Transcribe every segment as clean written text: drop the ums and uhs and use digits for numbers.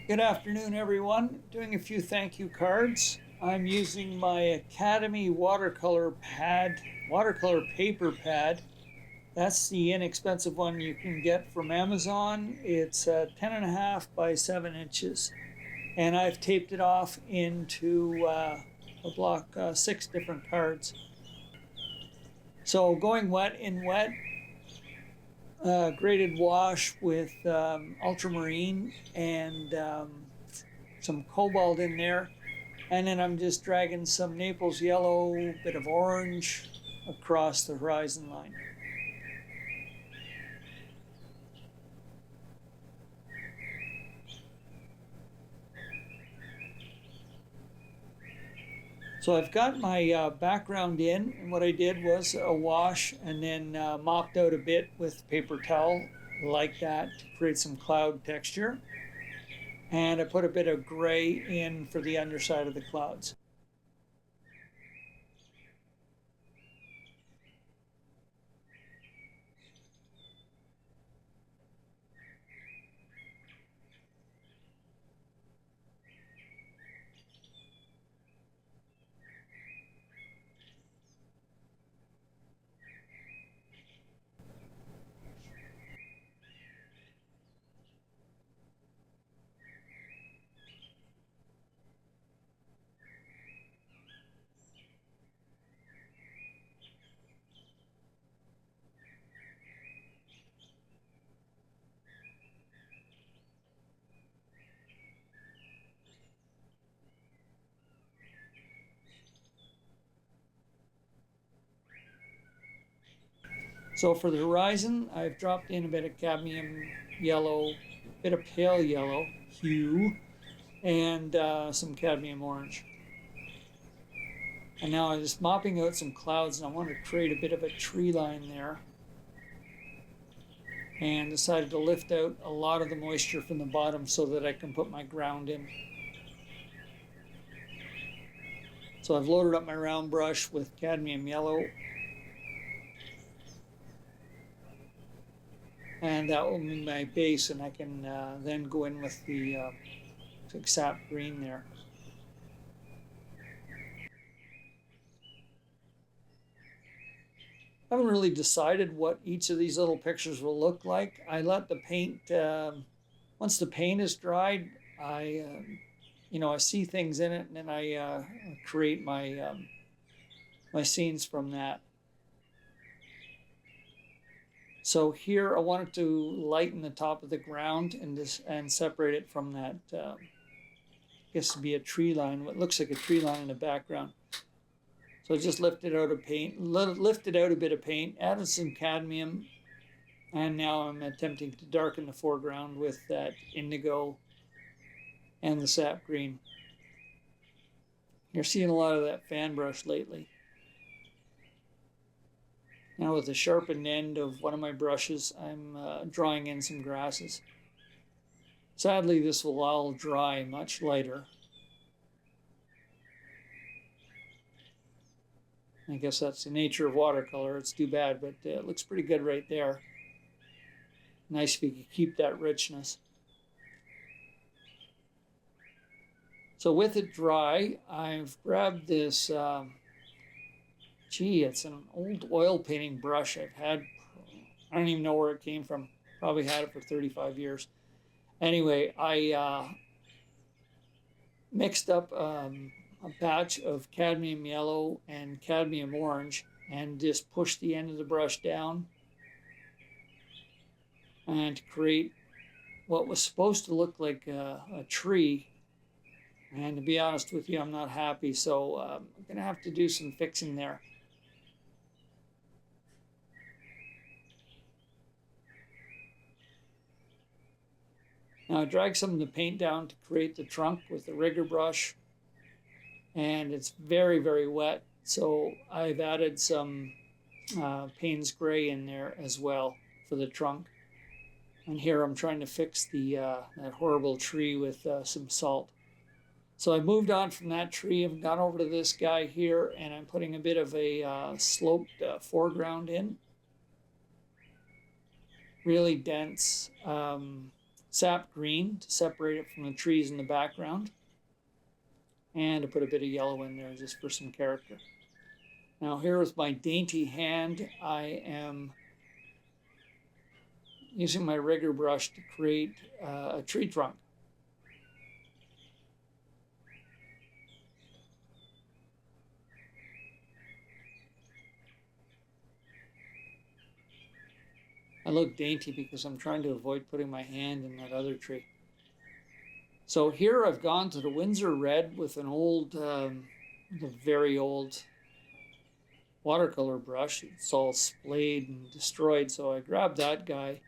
Good afternoon, everyone. Doing a few thank you cards. I'm using my Academy watercolor paper pad. That's the inexpensive one you can get from Amazon. It's 10.5 by 7 inches, and I've taped it off into a block 6 different cards. So going wet in wet, graded wash with ultramarine and some cobalt in there. And then I'm just dragging some Naples yellow, bit of orange across the horizon line. So I've got my background in, and what I did was a wash and then mopped out a bit with paper towel like that to create some cloud texture. And I put a bit of gray in for the underside of the clouds. So for the horizon, I've dropped in a bit of cadmium yellow, a bit of pale yellow hue, and some cadmium orange. And now I'm just mopping out some clouds, and I want to create a bit of a tree line there. And decided to lift out a lot of the moisture from the bottom so that I can put my ground in. So I've loaded up my round brush with cadmium yellow, and that will be my base, and I can then go in with the sap green there. I haven't really decided what each of these little pictures will look like. I let the paint, once the paint is dried, I see things in it, and then I create my scenes from that. So here I wanted to lighten the top of the ground and separate it from that. I guess to be a tree line, what looks like a tree line in the background. So I just lifted out a bit of paint, added some cadmium, and now I'm attempting to darken the foreground with that indigo and the sap green. You're seeing a lot of that fan brush lately. Now with the sharpened end of one of my brushes, I'm drawing in some grasses. Sadly, this will all dry much lighter. I guess that's the nature of watercolor. It's too bad, but it looks pretty good right there. Nice if you could keep that richness. So with it dry, I've grabbed this, it's an old oil painting brush I've had. I don't even know where it came from. Probably had it for 35 years. Anyway, I mixed up a batch of cadmium yellow and cadmium orange and just pushed the end of the brush down and to create what was supposed to look like a tree. And to be honest with you, I'm not happy, so I'm going to have to do some fixing there. Now I drag some of the paint down to create the trunk with the rigger brush, and it's very, very wet. So I've added some Payne's Gray in there as well for the trunk. And here I'm trying to fix that horrible tree with some salt. So I moved on from that tree and gone over to this guy here, and I'm putting a bit of a sloped foreground in. Really dense sap green to separate it from the trees in the background. And to put a bit of yellow in there just for some character. Now here with my dainty hand, I am using my rigger brush to create a tree trunk. I look dainty because I'm trying to avoid putting my hand in that other tree. So here I've gone to the Winsor Red with an old, the very old watercolor brush. It's all splayed and destroyed. So I grabbed that guy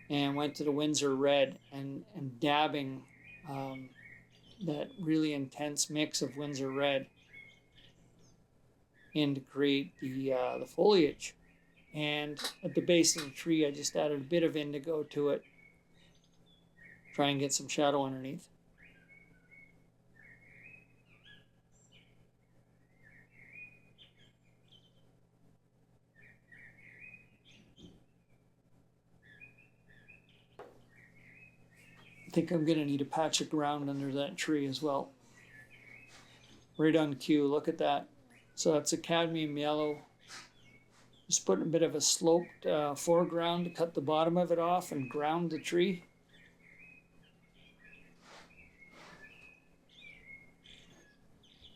and went to the Winsor Red and dabbing that really intense mix of Winsor Red in to create the foliage. And at the base of the tree, I just added a bit of indigo to it. Try and get some shadow underneath. I think I'm going to need a patch of ground under that tree as well. Right on cue, look at that. So that's a cadmium yellow. Just putting a bit of a sloped foreground to cut the bottom of it off and ground the tree.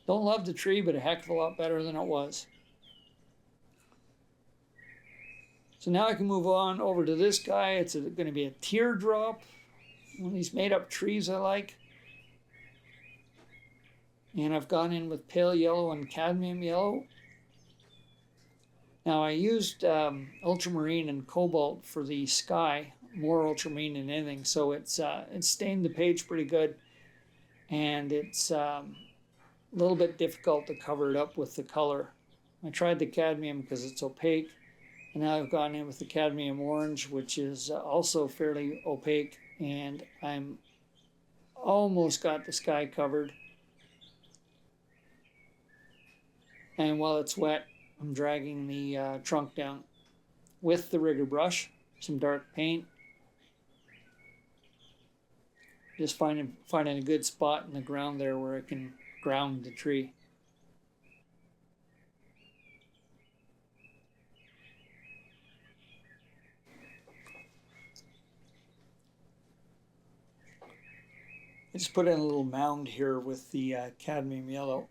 Don't love the tree, but a heck of a lot better than it was. So now I can move on over to this guy. It's going to be a teardrop. One of these made up trees I like. And I've gone in with pale yellow and cadmium yellow. Now I used ultramarine and cobalt for the sky, more ultramarine than anything, so it's stained the page pretty good, and it's a little bit difficult to cover it up with the color. I tried the cadmium because it's opaque, and now I've gone in with the cadmium orange, which is also fairly opaque, and I'm almost got the sky covered. And while it's wet, I'm dragging the trunk down with the rigger brush, some dark paint. Just finding a good spot in the ground there where I can ground the tree. I just put in a little mound here with the cadmium yellow.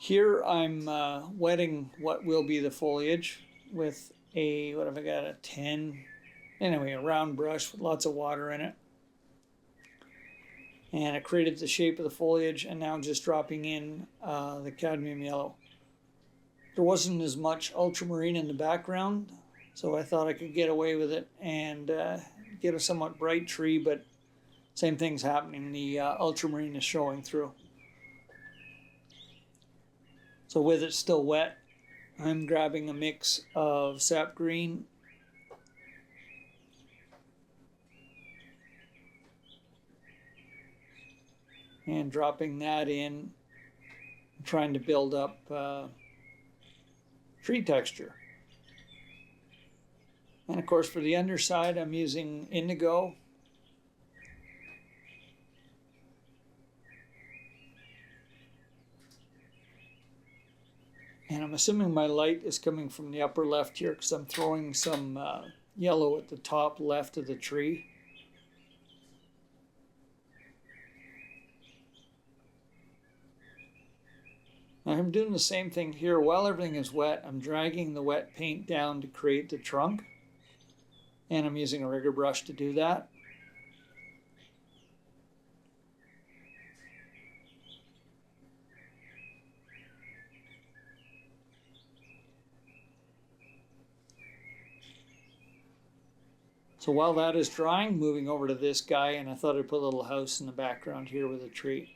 Here I'm wetting what will be the foliage with a, what have I got, a 10, anyway, a round brush with lots of water in it. And it created the shape of the foliage, and now just dropping in the cadmium yellow. There wasn't as much ultramarine in the background, so I thought I could get away with it and get a somewhat bright tree, but same thing's happening. The ultramarine is showing through. So with it still wet, I'm grabbing a mix of sap green and dropping that in, trying to build up tree texture. And of course for the underside, I'm using indigo. And I'm assuming my light is coming from the upper left here because I'm throwing some yellow at the top left of the tree. Now I'm doing the same thing here. While everything is wet, I'm dragging the wet paint down to create the trunk. And I'm using a rigger brush to do that. So while that is drying, moving over to this guy, and I thought I'd put a little house in the background here with a tree.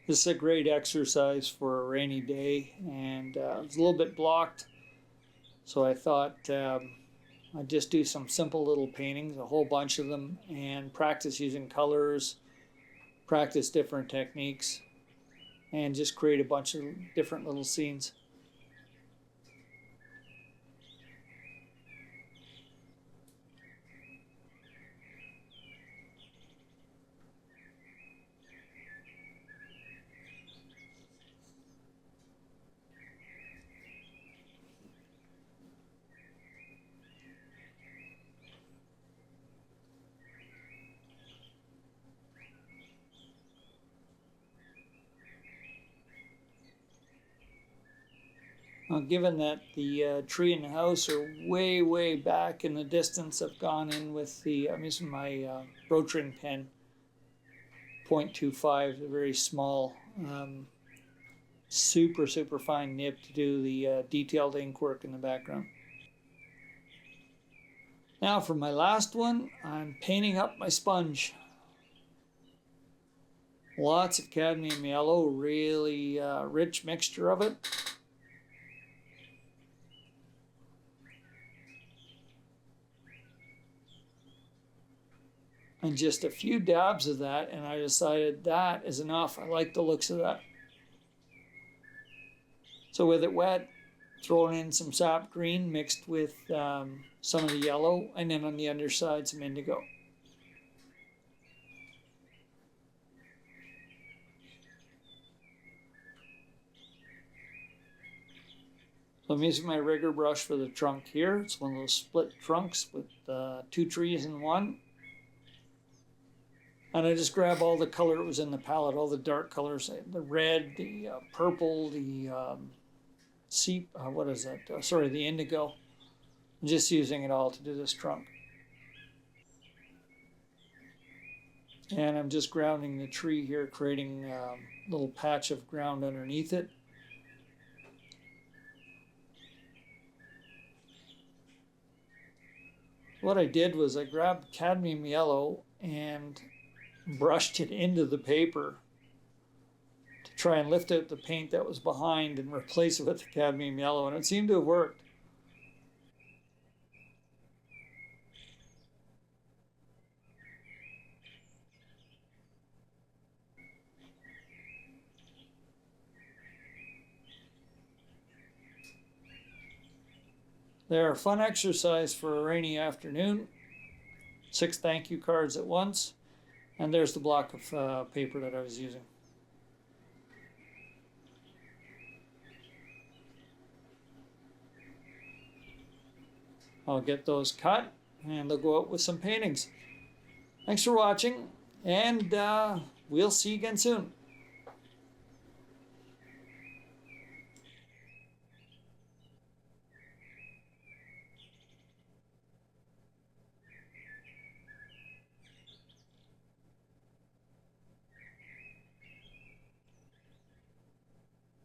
This is a great exercise for a rainy day, and it was a little bit blocked, so I thought I'd just do some simple little paintings, a whole bunch of them, and practice using colors, practice different techniques, and just create a bunch of different little scenes. Given that the tree and the house are way, way back in the distance, I've gone in with I'm using my Brotring pen, 0.25, a very small, super, super fine nib to do the detailed ink work in the background. Now for my last one, I'm painting up my sponge. Lots of cadmium yellow, really rich mixture of it. And just a few dabs of that, and I decided that is enough. I like the looks of that. So with it wet, throwing in some sap green mixed with some of the yellow, and then on the underside some indigo. So I'm using my rigger brush for the trunk here. It's one of those split trunks with 2 trees in one. And I just grab all the color that was in the palette, all the dark colors, the red, the purple, the the indigo. I'm just using it all to do this trunk. And I'm just grounding the tree here, creating a little patch of ground underneath it. What I did was I grabbed cadmium yellow and brushed it into the paper to try and lift out the paint that was behind and replace it with the cadmium yellow, and it seemed to have worked. They're a fun exercise for a rainy afternoon. 6 thank you cards at once, and there's the block of paper that I was using. I'll get those cut, and they'll go out with some paintings. Thanks for watching, and we'll see you again soon.